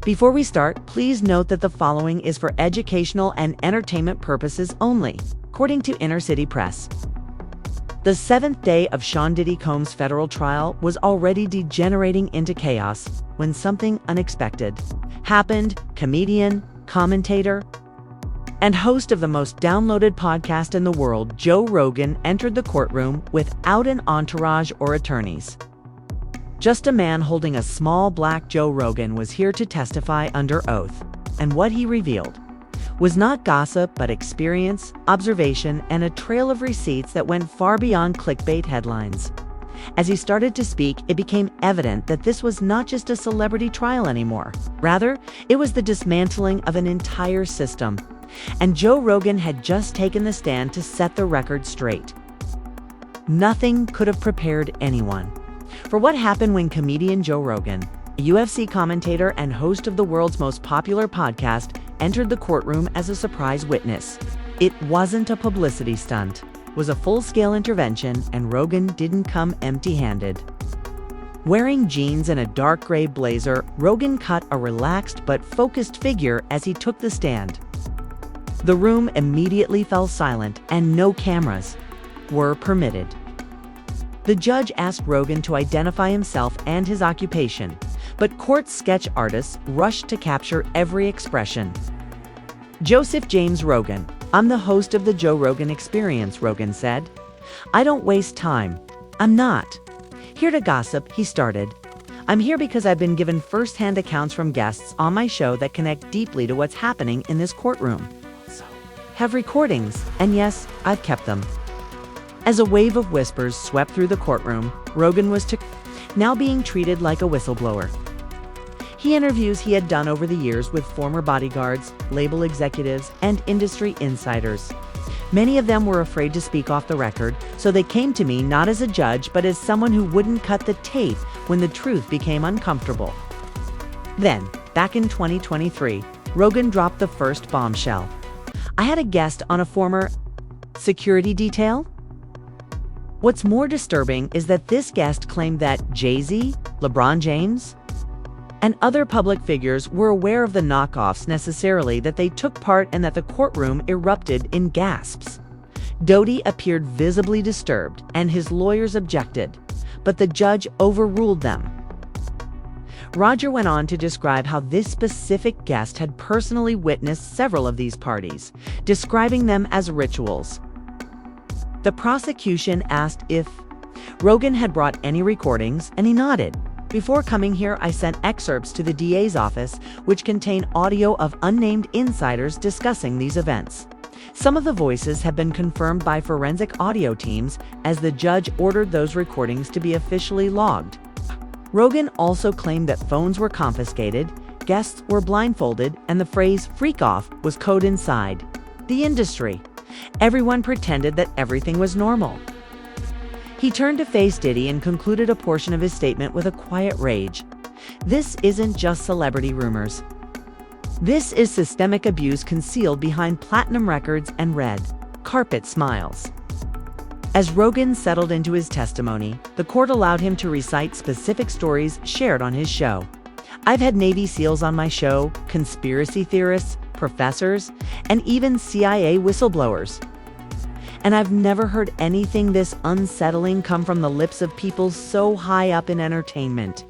Before we start, please note that the following is for educational and entertainment purposes only, according to Inner City Press. The seventh day of Sean Diddy Combs' federal trial was already degenerating into chaos when something unexpected happened. Comedian, commentator, and host of the most downloaded podcast in the world, Joe Rogan, entered the courtroom without an entourage or attorneys. Just a man holding a small black Joe Rogan was here to testify under oath, and what he revealed was not gossip but experience, observation, and a trail of receipts that went far beyond clickbait headlines. As he started to speak, it became evident that this was not just a celebrity trial anymore. Rather, it was the dismantling of an entire system. And Joe Rogan had just taken the stand to set the record straight. Nothing could have prepared anyone for what happened when comedian Joe Rogan, a UFC commentator and host of the world's most popular podcast, entered the courtroom as a surprise witness. It wasn't a publicity stunt. It was a full-scale intervention, and Rogan didn't come empty-handed. Wearing jeans and a dark gray blazer, Rogan cut a relaxed but focused figure as he took the stand. The room immediately fell silent, and no cameras were permitted. The judge asked Rogan to identify himself and his occupation, but court sketch artists rushed to capture every expression. Joseph James Rogan. I'm the host of the Joe Rogan Experience, Rogan said. I don't waste time. I'm not here to gossip, he started. I'm here because I've been given first-hand accounts from guests on my show that connect deeply to what's happening in this courtroom. Have recordings, and yes, I've kept them. As a wave of whispers swept through the courtroom, Rogan was now being treated like a whistleblower. Interviews he had done over the years with former bodyguards, label executives, and industry insiders. Many of them were afraid to speak off the record, so they came to me not as a judge, but as someone who wouldn't cut the tape when the truth became uncomfortable. Then, back in 2023, Rogan dropped the first bombshell. I had a guest on a former security detail. What's more disturbing is that this guest claimed that Jay-Z, LeBron James, and other public figures were aware of the knockoffs necessarily, that they took part, and that the courtroom erupted in gasps. Diddy appeared visibly disturbed, and his lawyers objected, but the judge overruled them. Roger went on to describe how this specific guest had personally witnessed several of these parties, describing them as rituals. The prosecution asked if Rogan had brought any recordings, and he nodded. Before coming here, I sent excerpts to the DA's office, which contain audio of unnamed insiders discussing these events. Some of the voices have been confirmed by forensic audio teams, as the judge ordered those recordings to be officially logged. Rogan also claimed that phones were confiscated, guests were blindfolded, and the phrase "freak off" was code inside the industry. Everyone pretended that everything was normal. He turned to face Diddy and concluded a portion of his statement with a quiet rage. This isn't just celebrity rumors. This is systemic abuse concealed behind platinum records and red carpet smiles. As Rogan settled into his testimony, the court allowed him to recite specific stories shared on his show. I've had Navy SEALs on my show, conspiracy theorists, professors, and even CIA whistleblowers. And I've never heard anything this unsettling come from the lips of people so high up in entertainment.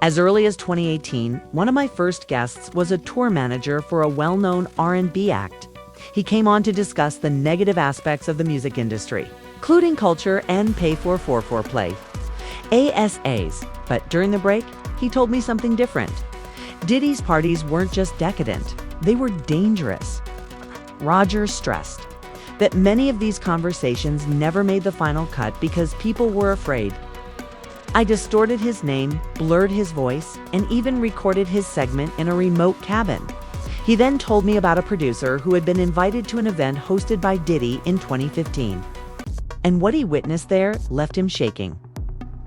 As early as 2018, one of my first guests was a tour manager for a well-known R&B act. He came on to discuss the negative aspects of the music industry, including culture and pay-for-foreplay, ASAs. But during the break, he told me something different. Diddy's parties weren't just decadent, they were dangerous. Roger stressed that many of these conversations never made the final cut because people were afraid. I distorted his name, blurred his voice, and even recorded his segment in a remote cabin. He then told me about a producer who had been invited to an event hosted by Diddy in 2015. And what he witnessed there left him shaking.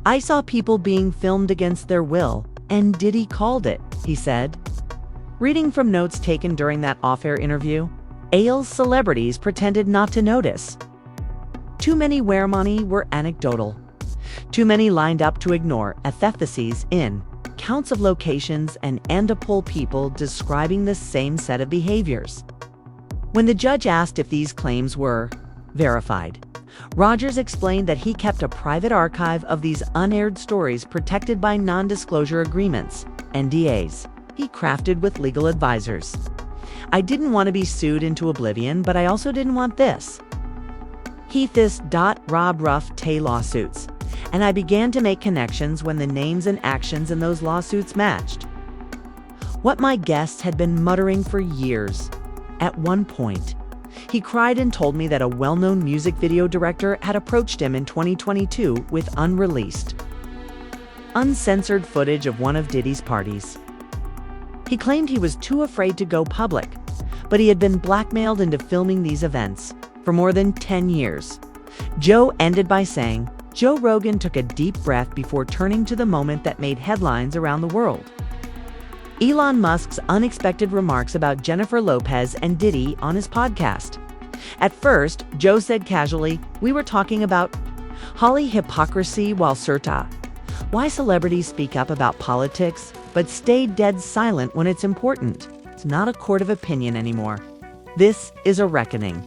I saw people being filmed against their will, and Diddy called it, he said. Reading from notes taken during that off-air interview, AL's celebrities pretended not to notice. Too many wear money were anecdotal. Too many lined up to ignore epiphyses in accounts of locations and to pull people describing the same set of behaviors. When the judge asked if these claims were verified, Rogers explained that he kept a private archive of these unaired stories protected by non-disclosure agreements, NDAs, he crafted with legal advisors. I didn't want to be sued into oblivion, but I also didn't want this. Rob Ruff Tay lawsuits, and I began to make connections when the names and actions in those lawsuits matched. What my guests had been muttering for years. At one point, he cried and told me that a well-known music video director had approached him in 2022 with unreleased, uncensored footage of one of Diddy's parties. He claimed he was too afraid to go public, but he had been blackmailed into filming these events for more than 10 years. Joe ended by saying, Joe Rogan took a deep breath before turning to the moment that made headlines around the world. Elon Musk's unexpected remarks about Jennifer Lopez and Diddy on his podcast. At first, Joe said casually, "We were talking about Holly hypocrisy while Serta. Why celebrities speak up about politics, but stay dead silent when it's important. It's not a court of opinion anymore. This is a reckoning.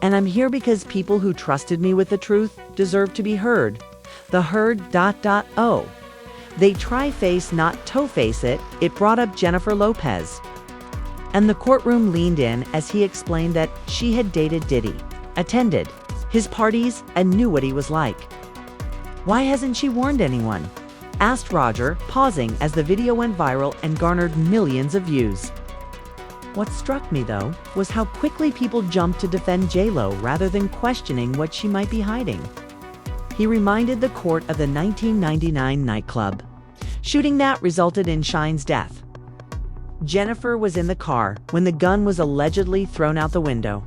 And I'm here because people who trusted me with the truth deserve to be heard. The heard. Oh. They try-face, not toe-face it. It brought up Jennifer Lopez." And the courtroom leaned in as he explained that she had dated Diddy, attended his parties, and knew what he was like. "Why hasn't she warned anyone?" asked Roger, pausing as the video went viral and garnered millions of views. What struck me, though, was how quickly people jumped to defend J-Lo rather than questioning what she might be hiding. He reminded the court of the 1999 nightclub shooting that resulted in Shine's death. Jennifer was in the car when the gun was allegedly thrown out the window.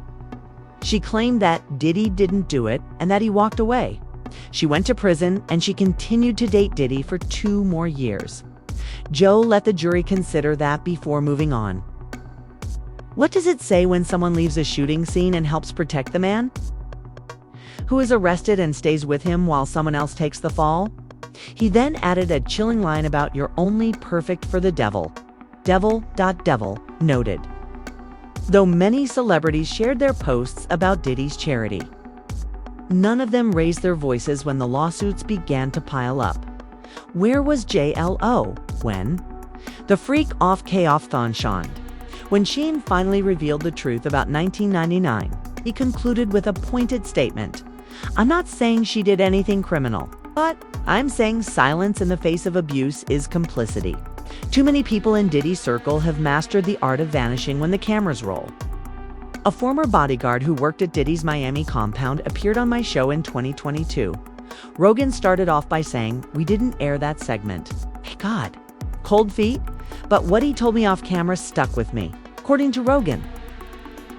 She claimed that Diddy didn't do it and that he walked away. She went to prison and she continued to date Diddy for 2 more years. Joe let the jury consider that before moving on. What does it say when someone leaves a shooting scene and helps protect the man who is arrested and stays with him while someone else takes the fall? He then added a chilling line about "You're only perfect for the devil." Devil. Noted. Though many celebrities shared their posts about Diddy's charity, none of them raised their voices when the lawsuits began to pile up. Where was JLO when the freak off K-off-thon shined? When Sheen finally revealed the truth about 1999, he concluded with a pointed statement. "I'm not saying she did anything criminal, but I'm saying silence in the face of abuse is complicity. Too many people in Diddy's circle have mastered the art of vanishing when the cameras roll." A former bodyguard who worked at Diddy's Miami compound appeared on my show in 2022. Rogan started off by saying, "We didn't air that segment." Hey God, cold feet? But what he told me off camera stuck with me, according to Rogan.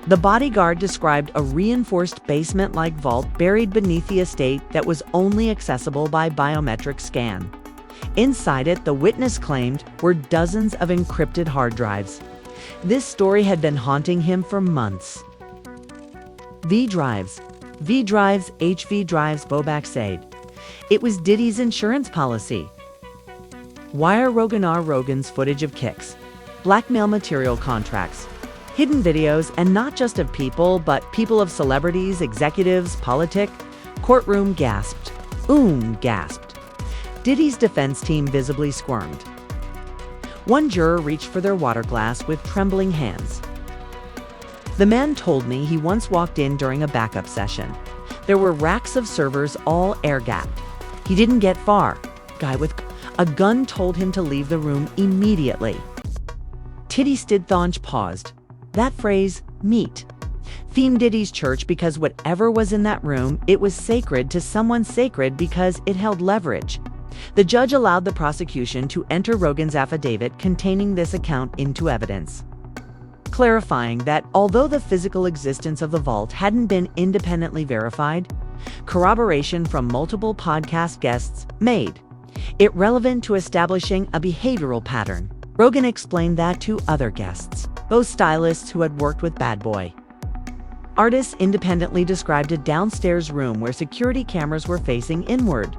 The bodyguard described a reinforced basement-like vault buried beneath the estate that was only accessible by biometric scan. Inside it, the witness claimed, were dozens of encrypted hard drives. This story had been haunting him for months. V drives, HV drives, Bobak said. It was Diddy's insurance policy. Why are Rogan's footage of kicks, blackmail material contracts, hidden videos, and not just of people, but people of celebrities, executives, politic? Courtroom gasped. Gasped. Diddy's defense team visibly squirmed. One juror reached for their water glass with trembling hands. The man told me he once walked in during a backup session. There were racks of servers, all air-gapped. He didn't get far. Guy with a gun told him to leave the room immediately. Titty Stidthonch paused. That phrase, meet, themed Diddy's church because whatever was in that room, it was sacred to someone sacred because it held leverage. The judge allowed the prosecution to enter Rogan's affidavit containing this account into evidence, clarifying that although the physical existence of the vault hadn't been independently verified, corroboration from multiple podcast guests made it relevant to establishing a behavioral pattern. Rogan explained that to other guests, both stylists who had worked with Bad Boy. Artists independently described a downstairs room where security cameras were facing inward.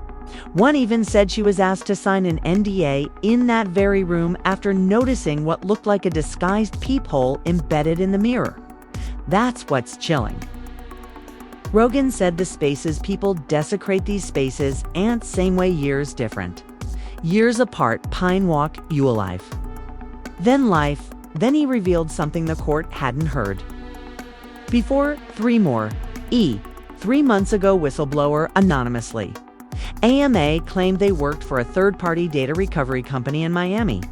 One even said she was asked to sign an NDA in that very room after noticing what looked like a disguised peephole embedded in the mirror. That's what's chilling. Rogan said the spaces people desecrate these spaces and same way years different. Years apart, Pine Walk, you alive. Then life, then he revealed something the court hadn't heard. Before, 3 more. 3 months ago, whistleblower anonymously. AMA claimed they worked for a third-party data recovery company in Miami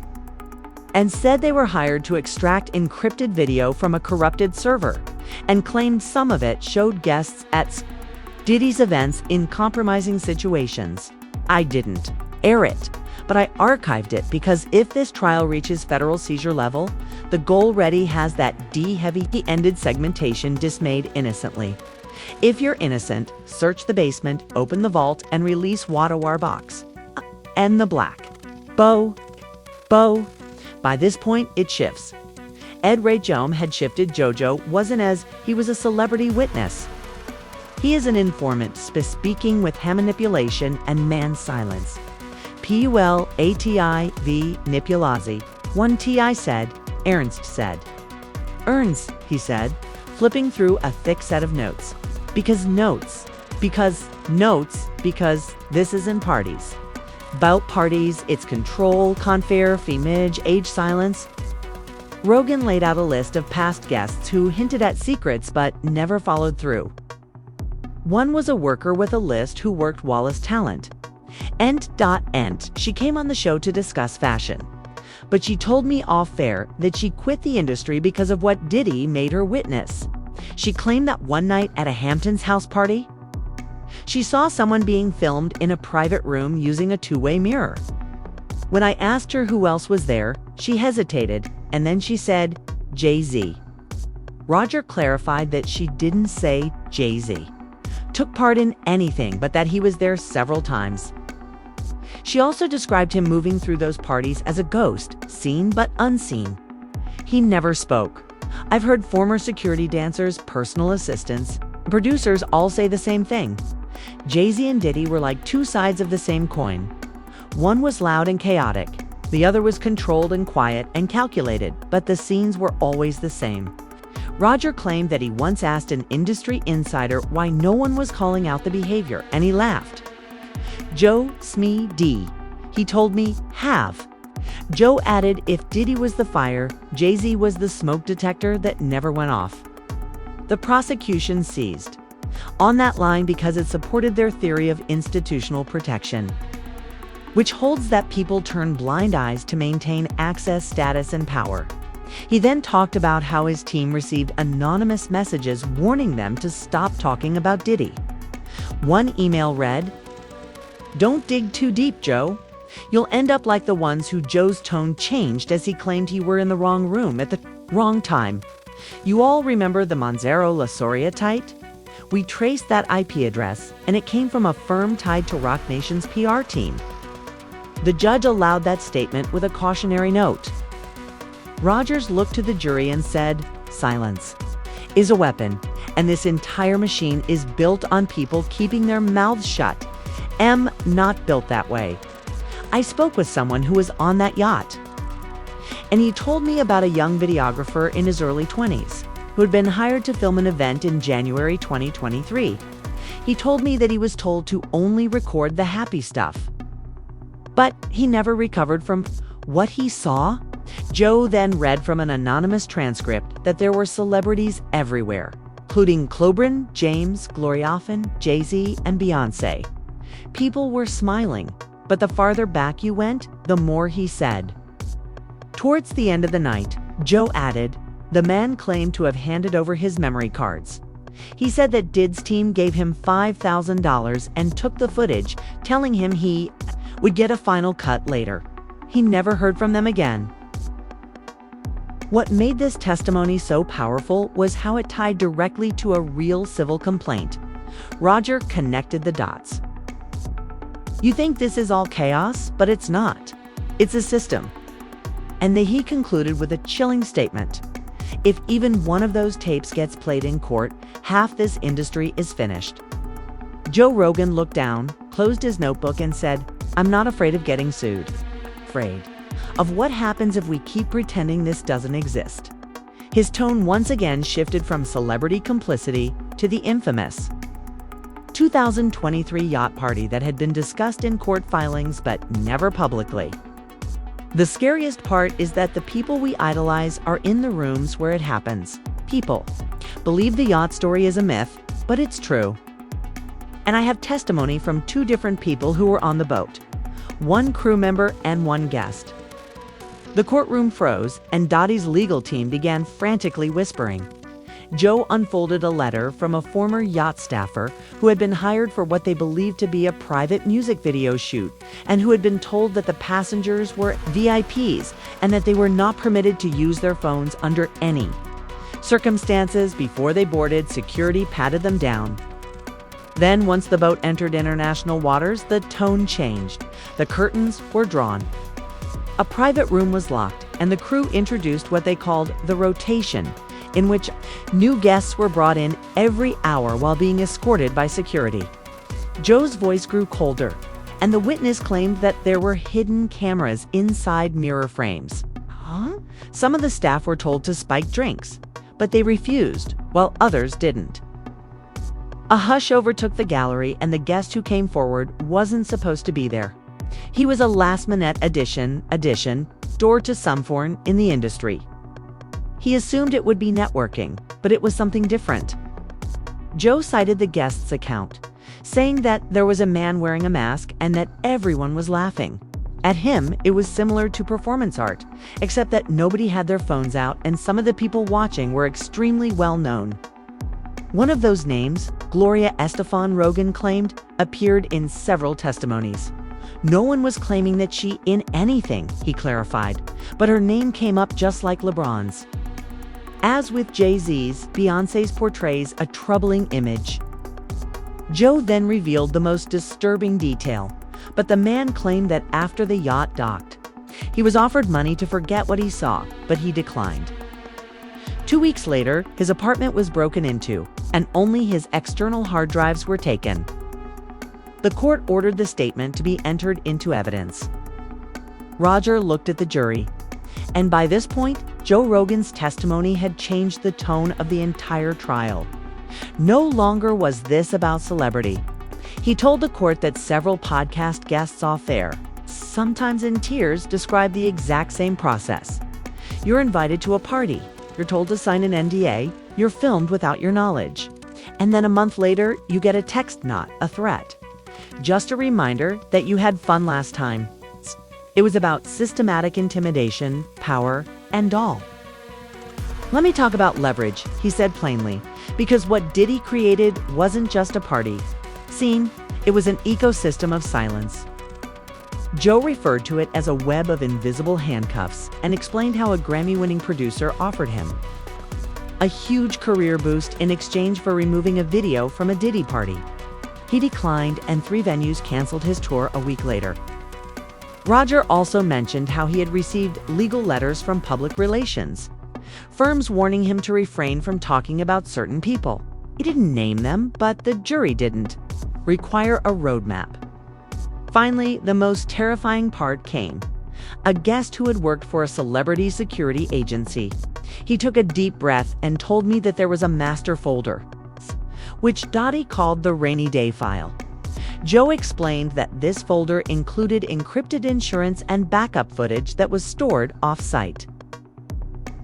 and said they were hired to extract encrypted video from a corrupted server and claimed some of it showed guests at Diddy's events in compromising situations. I didn't air it, but I archived it because if this trial reaches federal seizure level, the goal ready has that D-heavy-ended segmentation dismayed innocently. If you're innocent, search the basement, open the vault, and release Wadawar box. And the black. Bo. By this point, it shifts. Ed Ray Jome had shifted. JoJo wasn't as he was a celebrity witness. He is an informant speaking with hand manipulation and man silence. PULATIV Nipulazi. One TI said, Ernst said. Ernst, he said, flipping through a thick set of notes. Because this is in parties. About parties, it's control, confair, femage, age silence. Rogan laid out a list of past guests who hinted at secrets but never followed through. One was a worker with a list who worked Wallace Talent. Ent. She came on the show to discuss fashion. But she told me off-air that she quit the industry because of what Diddy made her witness. She claimed that one night at a Hamptons house party, she saw someone being filmed in a private room using a two-way mirror. When I asked her who else was there, she hesitated, and then she said, Jay-Z. Roger clarified that she didn't say Jay-Z took part in anything, but that he was there several times. She also described him moving through those parties as a ghost, seen but unseen. He never spoke. I've heard former security dancers, personal assistants, and producers all say the same thing. Jay-Z and Diddy were like two sides of the same coin. One was loud and chaotic. The other was controlled and quiet and calculated, but the scenes were always the same. Roger claimed that he once asked an industry insider why no one was calling out the behavior, and he laughed. Joe Smee D. He told me, have. Joe added if Diddy was the fire, Jay-Z was the smoke detector that never went off. The prosecution seized on that line because it supported their theory of institutional protection, which holds that people turn blind eyes to maintain access, status, and power. He then talked about how his team received anonymous messages warning them to stop talking about Diddy. One email read, "Don't dig too deep, Joe. You'll end up like the ones who Joe's tone changed as he claimed he were in the wrong room at the wrong time. You all remember the Manzaro La Soria tight? We traced that IP address, and it came from a firm tied to Roc Nation's PR team." The judge allowed that statement with a cautionary note. Rogers looked to the jury and said, silence is a weapon, and this entire machine is built on people keeping their mouths shut. Not built that way. I spoke with someone who was on that yacht, and he told me about a young videographer in his early 20s who had been hired to film an event in January 2023. He told me that he was told to only record the happy stuff, but he never recovered from what he saw. Joe then read from an anonymous transcript that there were celebrities everywhere, including Clobrin, James, Gloriophon, Jay-Z, and Beyonce. People were smiling, but the farther back you went, the more he said. Towards the end of the night, Joe added, the man claimed to have handed over his memory cards. He said that Did's team gave him $5,000 and took the footage, telling him he would get a final cut later. He never heard from them again. What made this testimony so powerful was how it tied directly to a real civil complaint. Roger connected the dots. You think this is all chaos, but it's not. It's a system. And he concluded with a chilling statement. If even one of those tapes gets played in court, half this industry is finished. Joe Rogan looked down, closed his notebook and said, "I'm not afraid of getting sued. Afraid of what happens if we keep pretending this doesn't exist." His tone once again shifted from celebrity complicity to the infamous 2023 yacht party that had been discussed in court filings but never publicly. The scariest part is that the people we idolize are in the rooms where it happens. People believe the yacht story is a myth, but it's true. And I have testimony from 2 different people who were on the boat, 1 crew member and 1 guest. The courtroom froze, and Diddy's legal team began frantically whispering. Joe unfolded a letter from a former yacht staffer who had been hired for what they believed to be a private music video shoot, and who had been told that the passengers were VIPs and that they were not permitted to use their phones under any circumstances. Before they boarded, security patted them down. Then, once the boat entered international waters, the tone changed. The curtains were drawn. A private room was locked, and the crew introduced what they called the rotation, in which new guests were brought in every hour while being escorted by security. Joe's voice grew colder, and the witness claimed that there were hidden cameras inside mirror frames. Some of the staff were told to spike drinks, but they refused, while others didn't. A hush overtook the gallery, and the guest who came forward wasn't supposed to be there. He was a last-minute addition, door to some foreign in the industry. He assumed it would be networking, but it was something different. Joe cited the guest's account, saying that there was a man wearing a mask and that everyone was laughing. At him, it was similar to performance art, except that nobody had their phones out and some of the people watching were extremely well known. One of those names, Gloria Estefan, Rogan claimed, appeared in several testimonies. No one was claiming that she in anything, he clarified, but her name came up just like LeBron's. As with Jay-Z's, Beyoncé's portrays a troubling image. Joe then revealed the most disturbing detail, but the man claimed that after the yacht docked, he was offered money to forget what he saw, but he declined. 2 weeks later, his apartment was broken into, and only his external hard drives were taken. The court ordered the statement to be entered into evidence. Roger looked at the jury, and by this point, Joe Rogan's testimony had changed the tone of the entire trial. No longer was this about celebrity. He told the court that several podcast guests off air, sometimes in tears, described the exact same process. You're invited to a party. You're told to sign an NDA. You're filmed without your knowledge. And then a month later, you get a text, not a threat. Just a reminder that you had fun last time. It was about systematic intimidation, power, and all. Let me talk about leverage, he said plainly, because what Diddy created wasn't just a party scene, it was an ecosystem of silence. Joe referred to it as a web of invisible handcuffs and explained how a Grammy-winning producer offered him a huge career boost in exchange for removing a video from a Diddy party. He declined, and 3 venues canceled his tour a week later. Roger also mentioned how he had received legal letters from public relations, firms warning him to refrain from talking about certain people. He didn't name them, but the jury didn't require a roadmap. Finally, the most terrifying part came. A guest who had worked for a celebrity security agency. He took a deep breath and told me that there was a master folder, which Diddy called the rainy day file. Joe explained that this folder included encrypted insurance and backup footage that was stored off-site.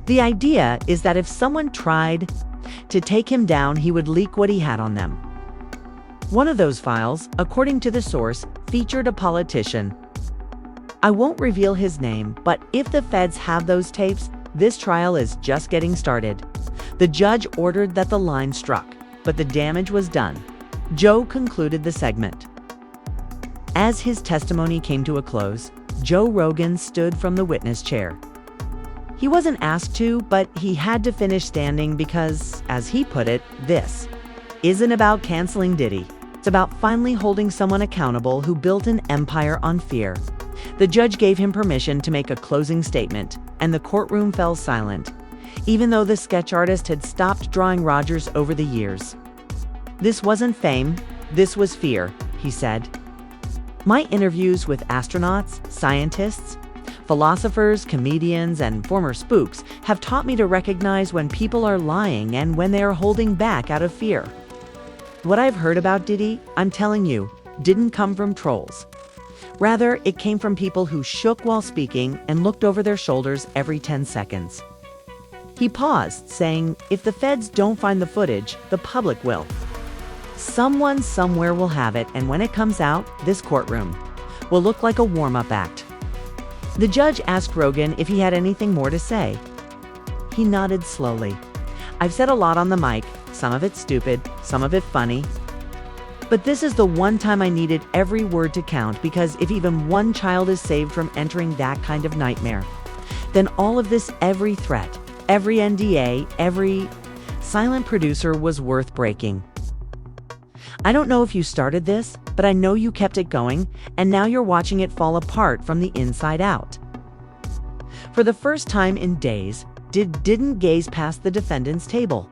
The idea is that if someone tried to take him down, he would leak what he had on them. One of those files, according to the source, featured a politician. I won't reveal his name, but if the feds have those tapes, this trial is just getting started. The judge ordered that the line struck, but the damage was done. Joe concluded the segment. As his testimony came to a close, Joe Rogan stood from the witness chair. He wasn't asked to, but he had to finish standing because, as he put it, this isn't about canceling Diddy. It's about finally holding someone accountable who built an empire on fear. The judge gave him permission to make a closing statement, and the courtroom fell silent, even though the sketch artist had stopped drawing Rogers over the years. This wasn't fame, this was fear, he said. My interviews with astronauts, scientists, philosophers, comedians, and former spooks have taught me to recognize when people are lying and when they are holding back out of fear. What I've heard about Diddy, I'm telling you, didn't come from trolls. Rather, it came from people who shook while speaking and looked over their shoulders every 10 seconds. He paused, saying, "If the feds don't find the footage, the public will. Someone somewhere will have it, and when it comes out, this courtroom will look like a warm-up act." The judge asked Rogan if he had anything more to say. He nodded slowly. "I've said a lot on the mic, some of it stupid, some of it funny. But this is the one time I needed every word to count, because if even one child is saved from entering that kind of nightmare, then all of this, every threat, every NDA, every silent producer was worth breaking. I don't know if you started this, but I know you kept it going, and now you're watching it fall apart from the inside out." For the first time in days, didn't gaze past the defendant's table.